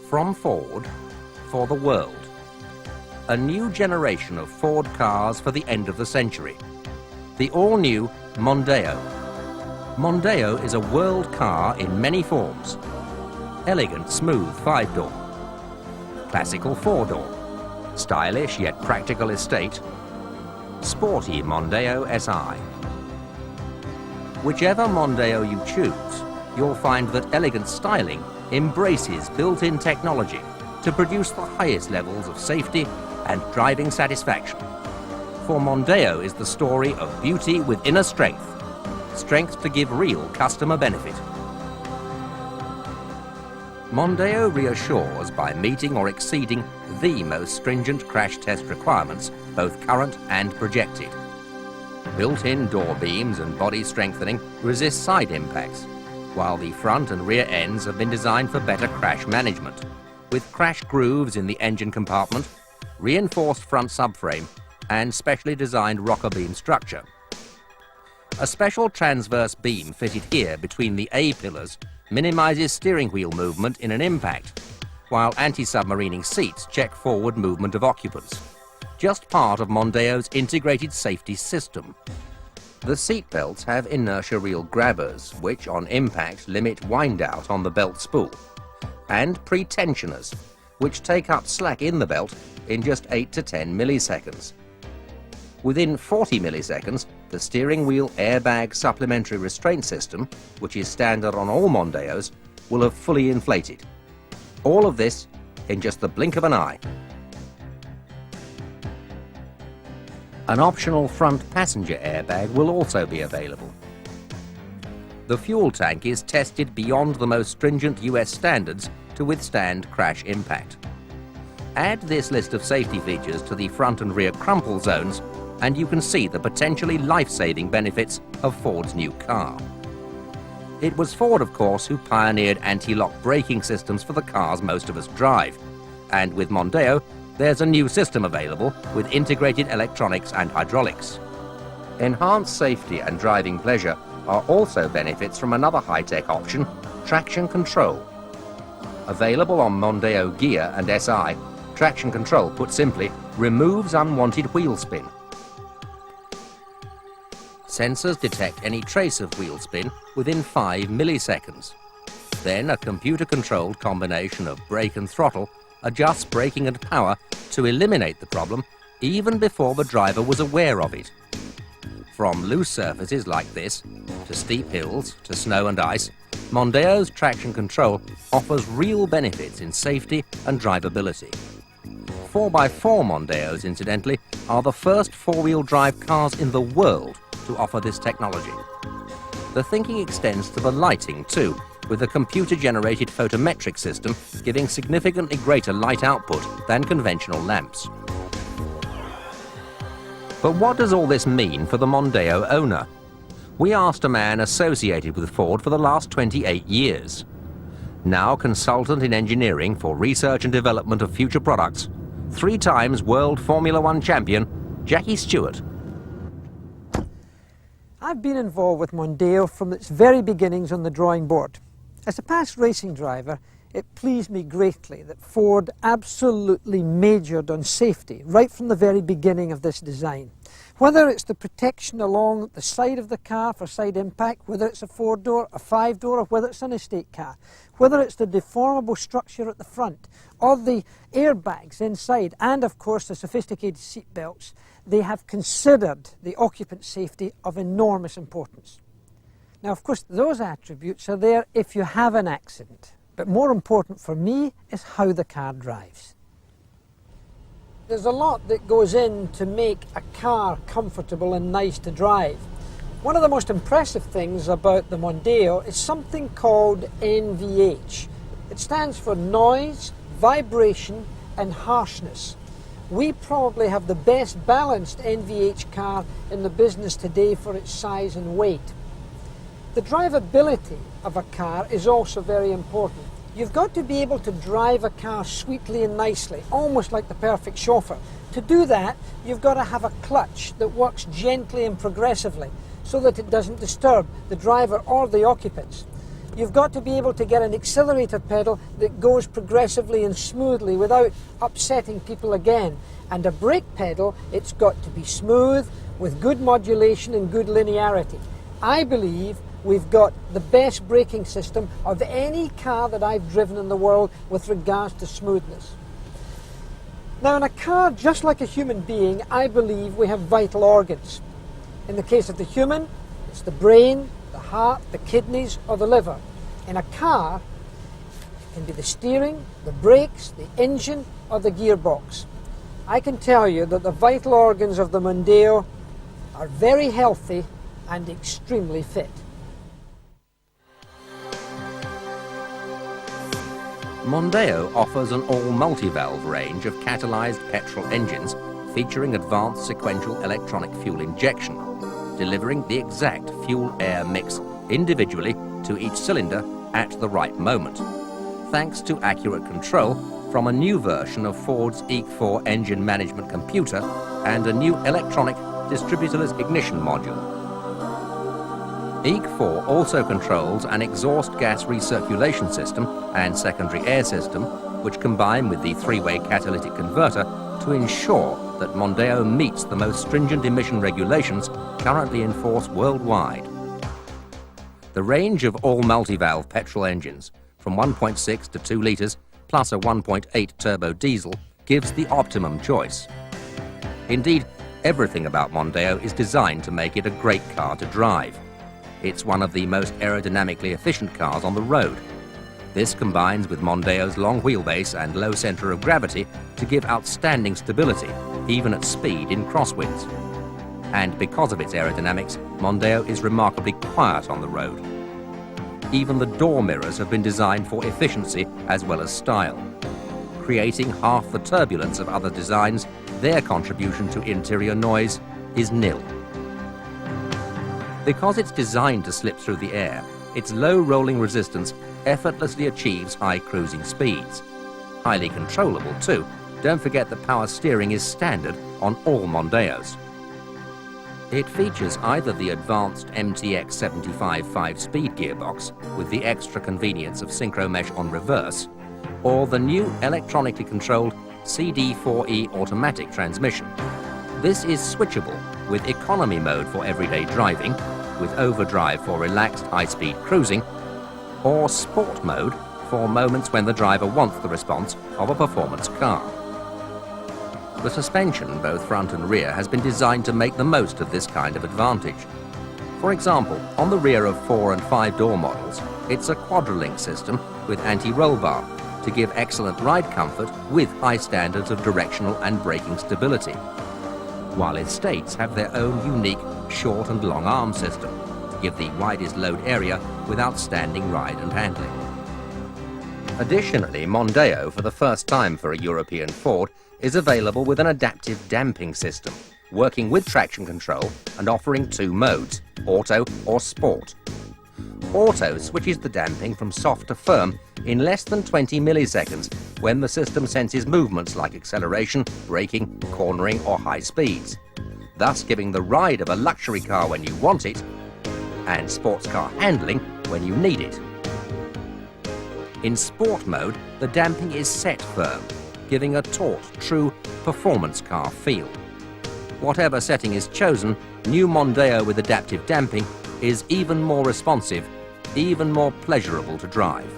From Ford, for the world. A new generation of Ford cars for the end of the century. The all-new Mondeo. Mondeo is a world car in many forms. Elegant, smooth 5-door. Classical 4-door. Stylish yet practical estate. Sporty Mondeo SI. Whichever Mondeo you choose, you'll find that elegant styling embraces built-in technology to produce the highest levels of safety and driving satisfaction. For Mondeo is the story of beauty with inner strength, strength to give real customer benefit. Mondeo reassures by meeting or exceeding the most stringent crash test requirements, both current and projected. Built-in door beams and body strengthening resist side impacts, while the front and rear ends have been designed for better crash management, with crash grooves in the engine compartment, reinforced front subframe, and specially designed rocker beam structure. A special transverse beam fitted here between the A-pillars minimizes steering wheel movement in an impact, while anti-submarining seats check forward movement of occupants. Just part of Mondeo's integrated safety system. The seat belts have inertia reel grabbers, which on impact limit wind out on the belt spool, and pre-tensioners, which take up slack in the belt in just 8 to 10 milliseconds. Within 40 milliseconds, the steering wheel airbag supplementary restraint system, which is standard on all Mondeos, will have fully inflated. All of this in just the blink of an eye. An optional front passenger airbag will also be available. The fuel tank is tested beyond the most stringent US standards to withstand crash impact. Add this list of safety features to the front and rear crumple zones, and you can see the potentially life-saving benefits of Ford's new car. It was Ford, of course, who pioneered anti-lock braking systems for the cars most of us drive. And with Mondeo, there's a new system available with integrated electronics and hydraulics. Enhanced safety and driving pleasure are also benefits from another high-tech option, traction control. Available on Mondeo Gear and SI, traction control, put simply, removes unwanted wheel spin. Sensors detect any trace of wheel spin within 5 milliseconds. Then a computer-controlled combination of brake and throttle adjusts braking and power to eliminate the problem even before the driver was aware of it. From loose surfaces like this, to steep hills, to snow and ice, Mondeo's traction control offers real benefits in safety and drivability. 4x4 Mondeos, incidentally, are the first four-wheel drive cars in the world to offer this technology. The thinking extends to the lighting too, with a computer-generated photometric system giving significantly greater light output than conventional lamps. But what does all this mean for the Mondeo owner? We asked a man associated with Ford for the last 28 years. Now consultant in engineering for research and development of future products, 3 times World Formula One champion, Jackie Stewart. I've been involved with Mondeo from its very beginnings on the drawing board. As a past racing driver, it pleased me greatly that Ford absolutely majored on safety right from the very beginning of this design. Whether it's the protection along the side of the car for side impact, whether it's a 4-door, a 5-door, or whether it's an estate car, whether it's the deformable structure at the front, or the airbags inside, and of course the sophisticated seat belts, they have considered the occupant safety of enormous importance. Now, of course, those attributes are there if you have an accident. But more important for me is how the car drives. There's a lot that goes in to make a car comfortable and nice to drive. One of the most impressive things about the Mondeo is something called NVH. It stands for noise, vibration, and harshness. We probably have the best balanced NVH car in the business today for its size and weight. The drivability of a car is also very important. You've got to be able to drive a car sweetly and nicely, almost like the perfect chauffeur. To do that, you've got to have a clutch that works gently and progressively so that it doesn't disturb the driver or the occupants. You've got to be able to get an accelerator pedal that goes progressively and smoothly without upsetting people again. And a brake pedal, it's got to be smooth, with good modulation and good linearity. I believe we've got the best braking system of any car that I've driven in the world with regards to smoothness. Now, in a car, just like a human being, I believe we have vital organs. In the case of the human, it's the brain, the heart, the kidneys, or the liver. In a car, it can be the steering, the brakes, the engine, or the gearbox. I can tell you that the vital organs of the Mondeo are very healthy and extremely fit. Mondeo offers an all multi-valve range of catalyzed petrol engines featuring advanced sequential electronic fuel injection, delivering the exact fuel-air mix individually to each cylinder at the right moment, thanks to accurate control from a new version of Ford's EEC4 engine management computer and a new electronic distributorless ignition module. EEC4 also controls an exhaust gas recirculation system and secondary air system, which combine with the three-way catalytic converter to ensure that Mondeo meets the most stringent emission regulations currently in force worldwide. The range of all multi-valve petrol engines, from 1.6 to 2 litres plus a 1.8 turbo diesel, gives the optimum choice. Indeed, everything about Mondeo is designed to make it a great car to drive. It's one of the most aerodynamically efficient cars on the road. This combines with Mondeo's long wheelbase and low centre of gravity to give outstanding stability, even at speed in crosswinds. And because of its aerodynamics, Mondeo is remarkably quiet on the road. Even the door mirrors have been designed for efficiency as well as style. Creating half the turbulence of other designs, their contribution to interior noise is nil. Because it's designed to slip through the air, its low rolling resistance effortlessly achieves high cruising speeds. Highly controllable too. Don't forget that power steering is standard on all Mondeos. It features either the advanced MTX 75 5-speed gearbox with the extra convenience of synchro mesh on reverse, or the new electronically controlled CD4E automatic transmission. This is switchable with economy mode for everyday driving, with overdrive for relaxed high-speed cruising, or sport mode for moments when the driver wants the response of a performance car. The suspension, both front and rear, has been designed to make the most of this kind of advantage. For example, on the rear of 4 and 5 door models, it's a quadrillink system with anti-roll bar to give excellent ride comfort with high standards of directional and braking stability, while estates have their own unique short and long arm system to give the widest load area with outstanding ride and handling. Additionally, Mondeo, for the first time for a European Ford, is available with an adaptive damping system, working with traction control and offering 2 modes, Auto or Sport. Auto switches the damping from soft to firm in less than 20 milliseconds when the system senses movements like acceleration, braking, cornering or high speeds, thus giving the ride of a luxury car when you want it and sports car handling when you need it. In Sport mode, the damping is set firm, giving a taut, true performance car feel. Whatever setting is chosen, new Mondeo with adaptive damping is even more responsive, even more pleasurable to drive.